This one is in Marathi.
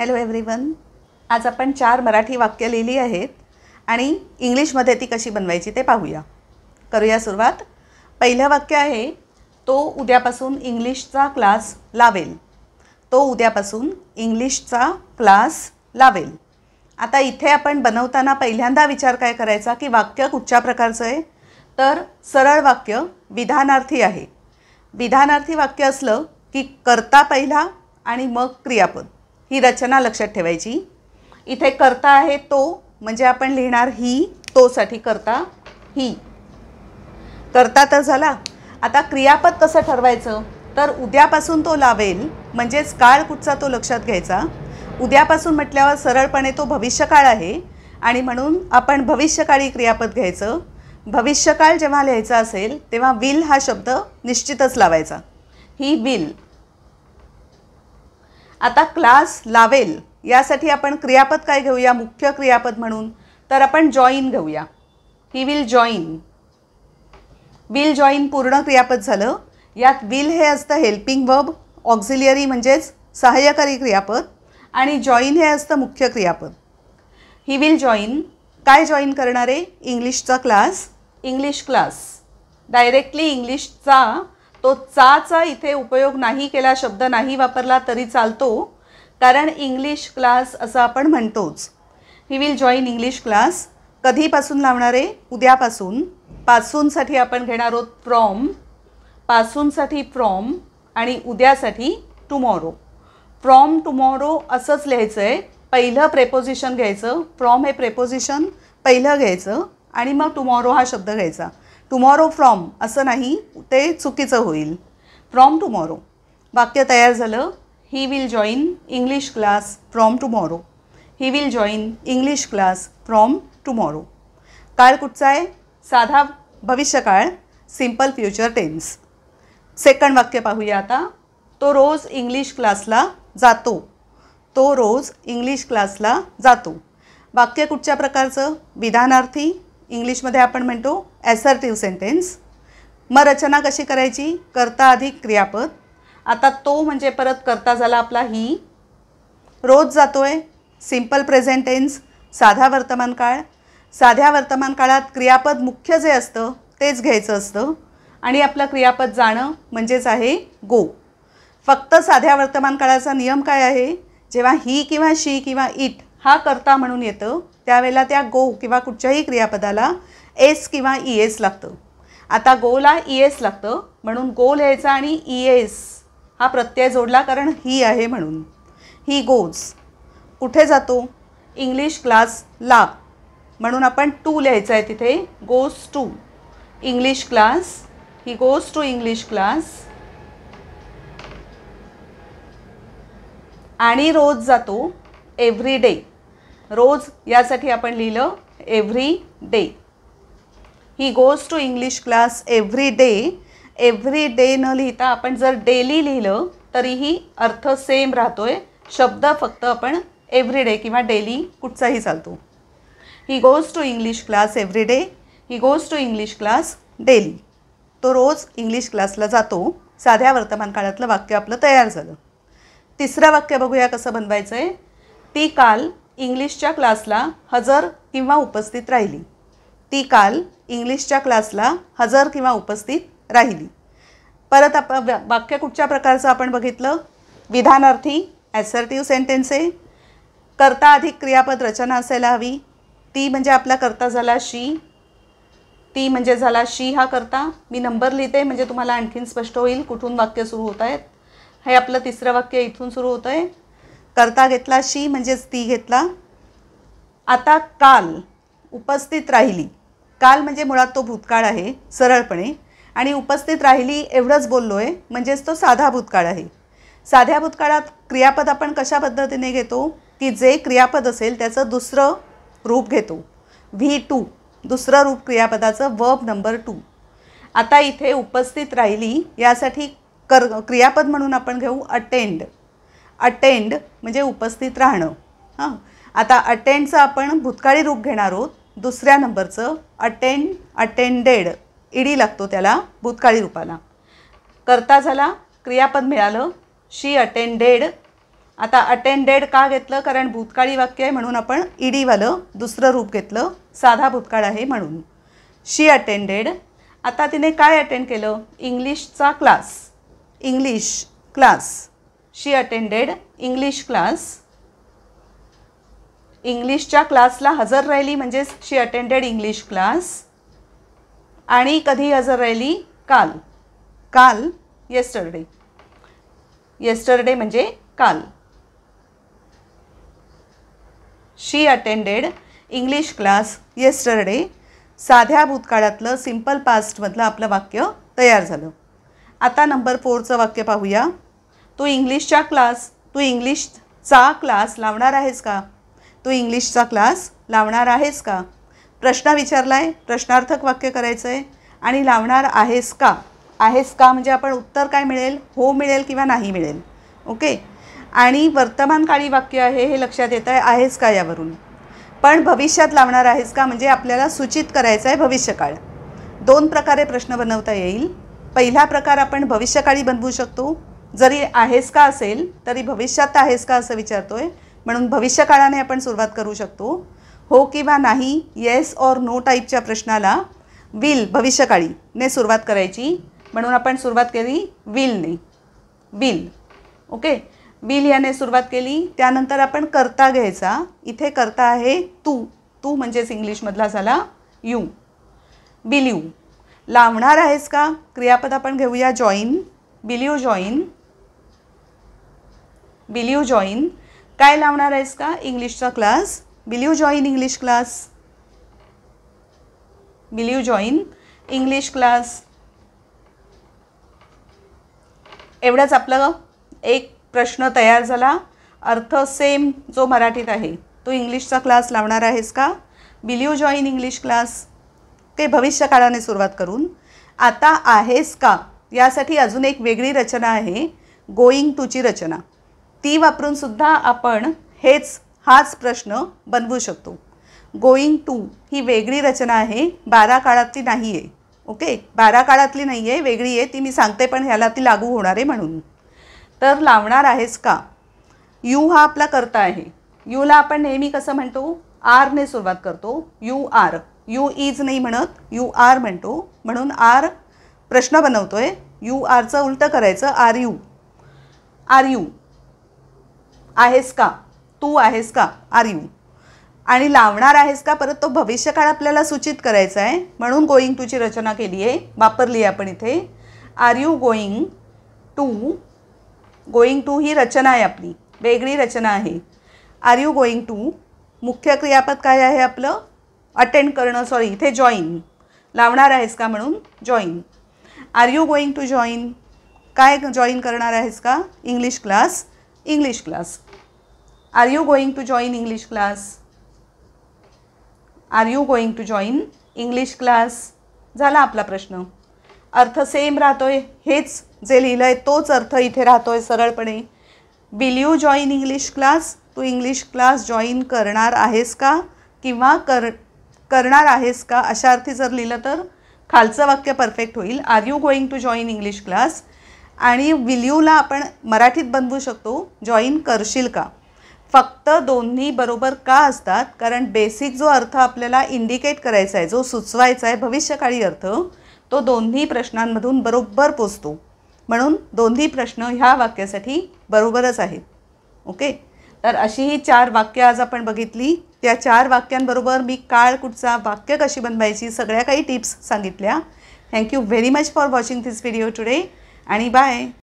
Hello everyone. आज आपण 4 मराठी वाक्य लिहिली आहेत आणि इंग्लिशमध्ये ती कशी बनवायची ते पाहूया. करूया सुरुवात. पहिलं वाक्य आहे, तो उद्यापासून इंग्लिशचा क्लास लावेल. तो उद्यापासून इंग्लिशचा क्लास लावेल. आता इथे आपण बनवताना पहिल्यांदा विचार काय करायचा की वाक्य कुठच्या प्रकारचं आहे. तर सरळ वाक्य विधानार्थी आहे. विधानार्थी वाक्य असलं की कर्ता पहिला आणि मग क्रियापद, ही रचना लक्षात ठेवायची. इथे कर्ता आहे तो, म्हणजे आपण लिहिणार ही, तोसाठी कर्ता ही. कर्ता तर झाला. आता क्रियापद कसं ठरवायचं, तर उद्यापासून तो लावेल म्हणजेच काळ कुठचा तो लक्षात घ्यायचा. उद्यापासून म्हटल्यावर सरळपणे तो भविष्यकाळ आहे आणि म्हणून आपण भविष्यकाळी क्रियापद घ्यायचं. भविष्यकाळ जेव्हा लिहायचा असेल तेव्हा विल हा शब्द निश्चितच लावायचा. He will. आता क्लास लावेल यासाठी आपण क्रियापद काय घेऊया मुख्य क्रियापद म्हणून, तर आपण जॉईन घेऊया. ही विल जॉईन. विल जॉईन पूर्ण क्रियापद झालं. यात विल हे असतं हेल्पिंग वर्ब, ऑक्झिलियरी म्हणजेच सहाय्यकारी क्रियापद, आणि जॉईन हे असतं मुख्य क्रियापद. ही विल जॉईन काय जॉईन करणार आहे, इंग्लिशचा क्लास. English class. डायरेक्टली इंग्लिशचा, तो चा इथे उपयोग नाही केला, शब्द नाही वापरला तरी चालतो, कारण इंग्लिश क्लास असं आपण म्हणतोच. He will join English class. कधीपासून लावणार आहे, उद्यापासून. पासूनसाठी आपण घेणार आहोत फ्रॉम. पासूनसाठी फ्रॉम आणि उद्यासाठी टुमॉरो. फ्रॉम टुमॉरो असंच लिहायचं आहे. पहिलं प्रेपोजिशन घ्यायचं. फ्रॉम हे प्रेपोजिशन पहिलं घ्यायचं आणि मग टुमॉरो हा शब्द घ्यायचा. टुमॉरो फ्रॉम असं नाही, ते चुकीचं होईल. From tomorrow. वाक्य तयार झालं. ही will join English class from tomorrow. He will join English class from tomorrow. काळ कुठचा आहे, साधा भविष्यकाळ, सिम्पल फ्युचर टेन्स. सेकंड वाक्य पाहूया आता. तो रोज इंग्लिश क्लासला जातो. तो रोज इंग्लिश क्लासला जातो. वाक्य कुठच्या प्रकारचं, विधानार्थी. इंग्लिशमध्ये आपण म्हणतो ॲसर्टिव्ह सेंटेन्स. मग रचना कशी करायची, कर्ता अधिक क्रियापद. आता तो म्हणजे परत कर्ता झाला आपला ही. रोज जातोय, सिम्पल प्रेझेंट टेन्स, साधा वर्तमान काळ. साध्या वर्तमान काळात क्रियापद मुख्य जे असतं तेच घ्यायचं असतं आणि आपलं क्रियापद जाणं म्हणजेच आहे गो. फक्त साध्या वर्तमान काळाचा नियम काय आहे, जेव्हा ही किंवा शी किंवा इट हा कर्ता म्हणून येतं त्यावेळेला त्या गो किंवा कुठच्याही क्रियापदाला एस किंवा ई एस लागतं. आता गोला ई एस लागतं म्हणून गो लिहायचा आणि ई एस हा प्रत्यय जोडला, कारण ही आहे म्हणून. He goes. कुठे जातो, इंग्लिश क्लासला, म्हणून आपण टू लिहायचं आहे तिथे. Goes to English class. He goes to English class. आणि रोज जातो, एव्हरी डे. रोज यासाठी आपण लिहिलं every day. He goes to English class every day. Every day न लिहिता आपण जर डेली लिहिलं तरीही अर्थ सेम राहतोय. शब्द फक्त आपण एव्हरी डे किंवा डेली कुठचाही चालतो. He goes to English class every day. He goes to English class daily. तो रोज इंग्लिश क्लासला जातो. साध्या वर्तमान काळातलं वाक्य आपलं तयार झालं. तिसरं वाक्य बघूया कसं बनवायचं आहे. ती काल इंग्लिशच्या क्लासला हजर किंवा उपस्थित राहिली. ती काल इंग्लिशच्या क्लासला हजर किंवा उपस्थित राहिली. परत आपण वाक्य कुठच्या प्रकारचं आपण बघितलं, विधानार्थी, ॲसर्टिव्ह सेंटेन्स आहे. कर्ता अधिक क्रियापद रचना असायला हवी. ती म्हणजे आपला कर्ता झाला शी. ती म्हणजे झाला शी हा कर्ता. मी नंबर लिहिते म्हणजे तुम्हाला आणखीन स्पष्ट होईल कुठून वाक्य सुरू होत आहेत. हे आपलं तिसरं वाक्य इथून सुरू होतं आहे. कर्ता घेतला शी म्हणजेच ती घेतला. आता काल उपस्थित राहिली. काल म्हणजे मुळात तो भूतकाळ आहे सरळपणे, आणि उपस्थित राहिली एवढंच बोललो आहे म्हणजेच तो साधा भूतकाळ आहे. साध्या भूतकाळात क्रियापद आपण कशा पद्धतीने घेतो की जे क्रियापद असेल त्याचं दुसरं रूप घेतो. V2 दुसरं रूप क्रियापदाचं, वर्ब नंबर 2. आता इथे उपस्थित राहिली यासाठी क्रियापद म्हणून आपण घेऊ अटेंड. अटेंड म्हणजे उपस्थित राहणं. हां, आता अटेंडचं आपण भूतकाळी रूप घेणार आहोत. दुसऱ्या नंबरचं अटेंड, अटेंडेड, ईडी लागतो त्याला भूतकाळी रूपाला. कर्ता झाला, क्रियापद मिळालं शी अटेंडेड. आता अटेंडेड का घेतलं, कारण भूतकाळी वाक्य आहे म्हणून आपण ईडीवालं दुसरं रूप घेतलं, साधा भूतकाळ आहे म्हणून. She attended. आता तिने काय अटेंड केलं, इंग्लिशचा class. English class. She attended English class. इंग्लिशच्या क्लासला हजर राहिली म्हणजे शी अटेंडेड इंग्लिश क्लास. आणि कधी हजर राहिली, काल. काल येस्टरडे. येस्टरडे म्हणजे काल. शी अटेंडेड इंग्लिश क्लास येस्टरडे. साध्या भूतकाळातलं सिम्पल पास्टमधलं आपलं वाक्य तयार झालं. आता नंबर 4चं वाक्य पाहूया. तू इंग्लिशचा क्लास लावणार आहेस का. तू इंग्लिशचा क्लास लावणार आहेस का. प्रश्न विचारला आहे, प्रश्नार्थक वाक्य करायचं आहे. आणि लावणार आहेस का. आहेस का म्हणजे आपण उत्तर काय मिळेल, हो मिळेल किंवा नाही मिळेल. ओके. आणि वर्तमानकाळी वाक्य आहे हे लक्षात येतं आहे आहेस का यावरून. पण भविष्यात लावणार आहेस का म्हणजे आपल्याला सूचित करायचं आहे भविष्यकाळ. 2 प्रकारे प्रश्न बनवता येईल. पहिला प्रकार आपण भविष्यकाळी बनवू शकतो. जरी आहेस का असेल तरी भविष्यात आहेस का असं विचारतोय म्हणून भविष्यकाळाने आपण सुरुवात करू शकतो. हो किंवा नाही, येस ऑर नो टाईपच्या प्रश्नाला विल भविष्यकाळी ने सुरुवात करायची म्हणून आपण सुरुवात केली विलने. विल. ओके. विल याने सुरुवात केली. त्यानंतर आपण करता घ्यायचा. इथे करता आहे तू. तू म्हणजेच इंग्लिशमधला झाला यू. Will you. लावणार आहेस का क्रियापद आपण घेऊया join. Will you join. Will you join. काय लावणार आहेस का, इंग्लिशचा class. Will you join English class. Will you join English class. एवढंच आपलं एक प्रश्न तयार झाला. अर्थ सेम जो मराठीत आहे. तू इंग्लिशचा क्लास लावणार आहेस का. Will you join English class. ते भविष्यकाळाने सुरुवात करून. आता आहेस का यासाठी अजून एक वेगळी रचना आहे, गोईंग टूची रचना. ती वापरून सुद्धा आपण हाच प्रश्न बनवू शकतो. गोईंग टू ही वेगळी रचना आहे, 12 काळातली नाही आहे. ओके. 12 काळातली नाही आहे, वेगळी आहे ती. मी सांगते पण ह्याला ती लागू होणार आहे म्हणून. तर लावणार आहेस का. यू हा आपला करता आहे. यूला आपण नेहमी कसं म्हणतो, आरने सुरुवात करतो. You R. यू इज नाही म्हणत, यू आर म्हणतो म्हणून आर प्रश्न बनवतोय. यू आरचं उलटं करायचं आर यू. R you. आहेस का. तू आहेस का. Are you. आणि लावणार आहेस का परत तो भविष्यकाळ आपल्याला सूचित करायचा आहे म्हणून गोईंग टूची रचना केली आहे, वापरली आहे आपण इथे. Are you going to. Going to ही रचना आहे आपली, वेगळी रचना आहे. Are you going to. मुख्य क्रियापद काय आहे आपलं, अटेंड करणं. सॉरी, इथे जॉईन. लावणार आहेस का म्हणून join. Are you going to join. काय जॉईन करणार आहेस का, English class. English class. Are you going to join English class. Are you going to join English class. झाला आपला प्रश्न. अर्थ सेम राहतोय, हेच जे लिहिलं आहे तोच अर्थ इथे राहतोय सरळपणे. Will you join English class. तू इंग्लिश क्लास जॉईन करणार आहेस का किंवा करणार आहेस का अशा अर्थी जर लिहिलं तर खालचं वाक्य परफेक्ट होईल. Are you going to join English class. आणि विल यूला आपण मराठीत बनवू शकतो जॉईन करशील का. फक्त दोन्ही बरोबर का असतात, कारण बेसिक जो अर्थ आपल्याला इंडिकेट करायचा आहे, जो सुचवायचा आहे भविष्यकाळी अर्थ, तो दोन्ही प्रश्नांमधून बरोबर पोचतो. म्हणून दोन्ही प्रश्न ह्या वाक्यासाठी बरोबरच आहेत. ओके. तर अशी ही 4 वाक्य आज आपण बघितली. त्या 4 वाक्यांबरोबर मी काळ कुठचा, वाक्य कशी बनवायची, सगळ्या काही टिप्स सांगितल्या. Thank you very much for watching this video today आणि बाय.